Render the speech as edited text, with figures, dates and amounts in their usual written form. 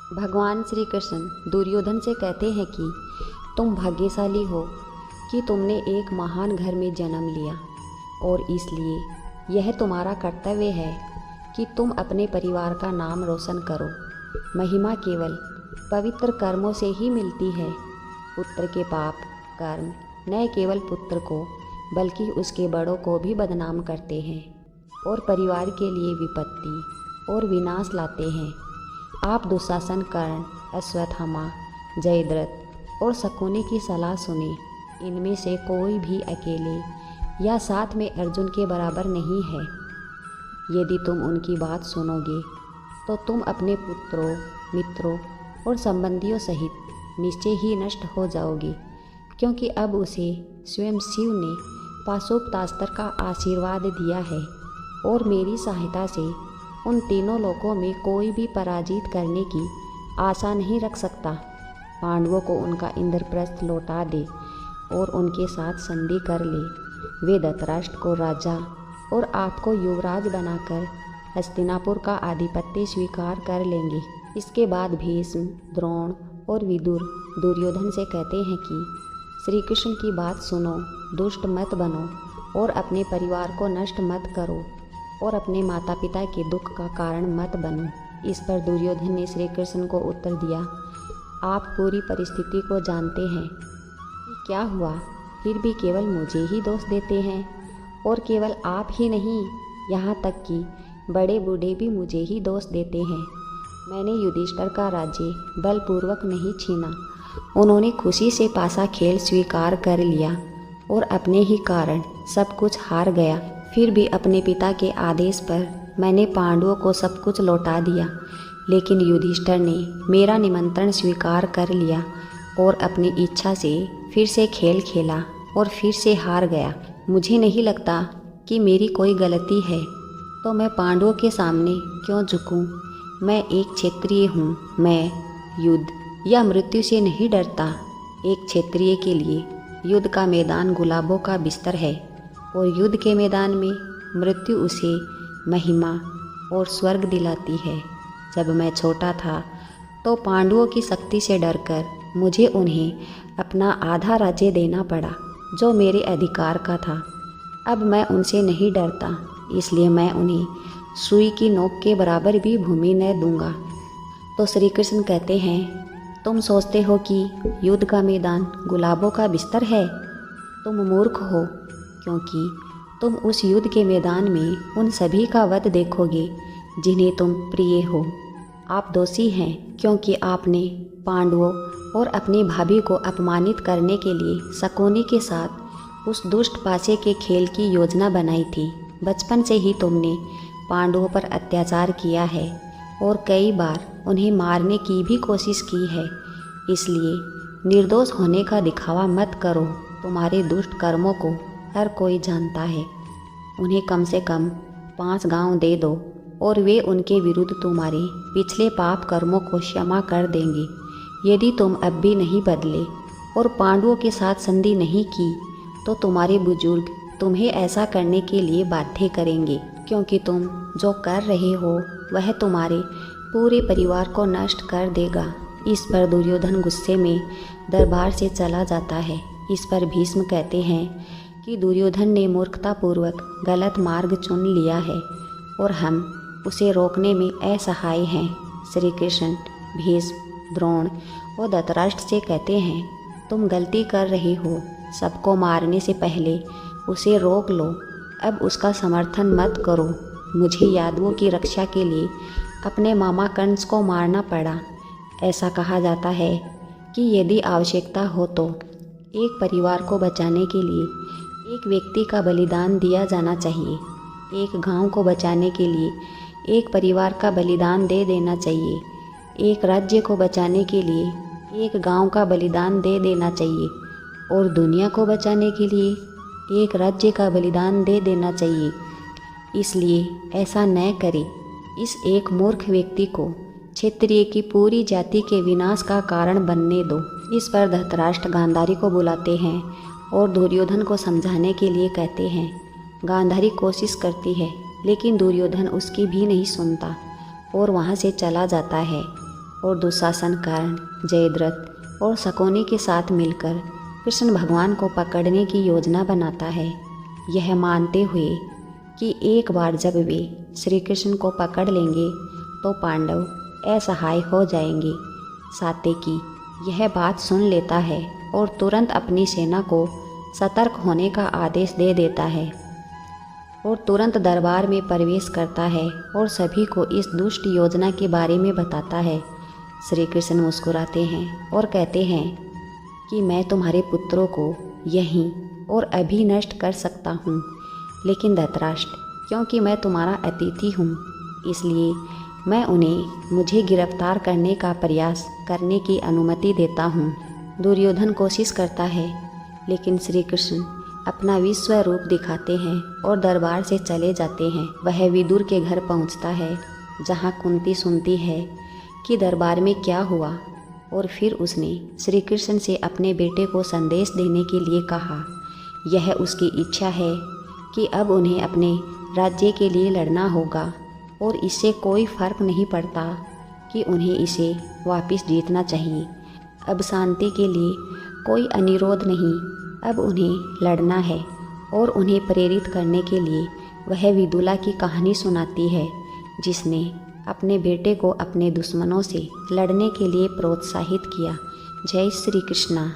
भगवान श्री कृष्ण दुर्योधन से कहते हैं कि तुम भाग्यशाली हो कि तुमने एक महान घर में जन्म लिया और इसलिए यह तुम्हारा कर्तव्य है कि तुम अपने परिवार का नाम रोशन करो। महिमा केवल पवित्र कर्मों से ही मिलती है। पुत्र के पाप कर्म न केवल पुत्र को बल्कि उसके बड़ों को भी बदनाम करते हैं और परिवार के लिए विपत्ति और विनाश लाते हैं। आप दुशासन, कर्ण, अश्वत्थामा, जयद्रथ और शकुनी की सलाह सुने। इनमें से कोई भी अकेले या साथ में अर्जुन के बराबर नहीं है। यदि तुम उनकी बात सुनोगे तो तुम अपने पुत्रों, मित्रों और संबंधियों सहित निश्चय ही नष्ट हो जाओगे, क्योंकि अब उसे स्वयं शिव ने पाशुपतास्त्र का आशीर्वाद दिया है और मेरी सहायता से उन तीनों लोकों में कोई भी पराजित करने की आशा नहीं रख सकता। पांडवों को उनका इंद्रप्रस्थ लौटा दे और उनके साथ संधि कर ले। वे धृतराष्ट्र को राजा और आपको युवराज बनाकर हस्तिनापुर का आधिपत्य स्वीकार कर लेंगे। इसके बाद भीष्म, द्रोण और विदुर दुर्योधन से कहते हैं कि श्री कृष्ण की बात सुनो, दुष्ट मत बनो और अपने परिवार को नष्ट मत करो और अपने माता पिता के दुख का कारण मत बनो। इस पर दुर्योधन ने श्री कृष्ण को उत्तर दिया, आप पूरी परिस्थिति को जानते हैं कि क्या हुआ, फिर भी केवल मुझे ही दोष देते हैं। और केवल आप ही नहीं, यहाँ तक कि बड़े बूढ़े भी मुझे ही दोष देते हैं। मैंने युधिष्ठिर का राज्य बलपूर्वक नहीं छीना। उन्होंने खुशी से पासा खेल स्वीकार कर लिया और अपने ही कारण सब कुछ हार गया। फिर भी अपने पिता के आदेश पर मैंने पांडवों को सब कुछ लौटा दिया, लेकिन युधिष्ठिर ने मेरा निमंत्रण स्वीकार कर लिया और अपनी इच्छा से फिर से खेल खेला और फिर से हार गया। मुझे नहीं लगता कि मेरी कोई गलती है, तो मैं पांडवों के सामने क्यों झुकूं? मैं एक क्षत्रिय हूँ। मैं युद्ध या मृत्यु से नहीं डरता। एक क्षत्रिय के लिए युद्ध का मैदान गुलाबों का बिस्तर है और युद्ध के मैदान में मृत्यु उसे महिमा और स्वर्ग दिलाती है। जब मैं छोटा था तो पांडवों की शक्ति से डरकर मुझे उन्हें अपना आधा राज्य देना पड़ा, जो मेरे अधिकार का था। अब मैं उनसे नहीं डरता, इसलिए मैं उन्हें सुई की नोक के बराबर भी भूमि न दूंगा। तो श्री कृष्ण कहते हैं, तुम सोचते हो कि युद्ध का मैदान गुलाबों का बिस्तर है? तुम मूर्ख हो, क्योंकि तुम उस युद्ध के मैदान में उन सभी का वध देखोगे जिन्हें तुम प्रिय हो। आप दोषी हैं, क्योंकि आपने पांडवों और अपनी भाभी को अपमानित करने के लिए शकुनी के साथ उस दुष्ट पासे के खेल की योजना बनाई थी। बचपन से ही तुमने पांडवों पर अत्याचार किया है और कई बार उन्हें मारने की भी कोशिश की है। इसलिए निर्दोष होने का दिखावा मत करो। तुम्हारे दुष्ट कर्मों को हर कोई जानता है। उन्हें कम से कम 5 गांव दे दो और वे उनके विरुद्ध तुम्हारे पिछले पाप कर्मों को क्षमा कर देंगे। यदि तुम अब भी नहीं बदले और पांडवों के साथ संधि नहीं की तो तुम्हारे बुजुर्ग तुम्हें ऐसा करने के लिए बाध्य करेंगे, क्योंकि तुम जो कर रहे हो वह तुम्हारे पूरे परिवार को नष्ट कर देगा। इस पर दुर्योधन गुस्से में दरबार से चला जाता है। इस पर भीष्म कहते हैं कि दुर्योधन ने मूर्खतापूर्वक गलत मार्ग चुन लिया है और हम उसे रोकने में असहाय हैं। श्री कृष्ण भीष्म, द्रोण और धृतराष्ट्र से कहते हैं, तुम गलती कर रहे हो। सबको मारने से पहले उसे रोक लो। अब उसका समर्थन मत करो। मुझे यादवों की रक्षा के लिए अपने मामा कंस को मारना पड़ा। ऐसा कहा जाता है कि यदि आवश्यकता हो तो एक परिवार को बचाने के लिए एक व्यक्ति का बलिदान दिया जाना चाहिए। एक गांव को बचाने के लिए एक परिवार का बलिदान दे देना चाहिए। एक राज्य को बचाने के लिए एक गांव का बलिदान दे देना चाहिए और दुनिया को बचाने के लिए एक राज्य का बलिदान दे देना चाहिए। इसलिए ऐसा न करें। इस एक मूर्ख व्यक्ति को क्षत्रिय की पूरी जाति के विनाश का कारण बनने दो। इस पर धृतराष्ट्र गांधारी को बुलाते हैं और दुर्योधन को समझाने के लिए कहते हैं। गांधारी कोशिश करती है, लेकिन दुर्योधन उसकी भी नहीं सुनता और वहाँ से चला जाता है। और दुशासन, कर्ण, जयद्रथ और शकुनी के साथ मिलकर कृष्ण भगवान को पकड़ने की योजना बनाता है, यह मानते हुए कि एक बार जब वे श्री कृष्ण को पकड़ लेंगे तो पांडव असहाय हो जाएंगे। सात्यकी यह बात सुन लेता है और तुरंत अपनी सेना को सतर्क होने का आदेश दे देता है और तुरंत दरबार में प्रवेश करता है और सभी को इस दुष्ट योजना के बारे में बताता है। श्री कृष्ण मुस्कुराते हैं और कहते हैं कि मैं तुम्हारे पुत्रों को यहीं और अभी नष्ट कर सकता हूँ, लेकिन धृतराष्ट्र, क्योंकि मैं तुम्हारा अतिथि हूँ इसलिए मैं उन्हें मुझे गिरफ्तार करने का प्रयास करने की अनुमति देता हूँ। दुर्योधन कोशिश करता है, लेकिन श्री कृष्ण अपना विश्व रूप दिखाते हैं और दरबार से चले जाते हैं। वह विदुर के घर पहुँचता है, जहाँ कुंती सुनती है कि दरबार में क्या हुआ, और फिर उसने श्री कृष्ण से अपने बेटे को संदेश देने के लिए कहा। यह उसकी इच्छा है कि अब उन्हें अपने राज्य के लिए लड़ना होगा और इससे कोई फर्क नहीं पड़ता कि उन्हें इसे वापस जीतना चाहिए। अब शांति के लिए कोई अनुरोध नहीं, अब उन्हें लड़ना है। और उन्हें प्रेरित करने के लिए वह विदुला की कहानी सुनाती है, जिसने अपने बेटे को अपने दुश्मनों से लड़ने के लिए प्रोत्साहित किया। जय श्री कृष्णा।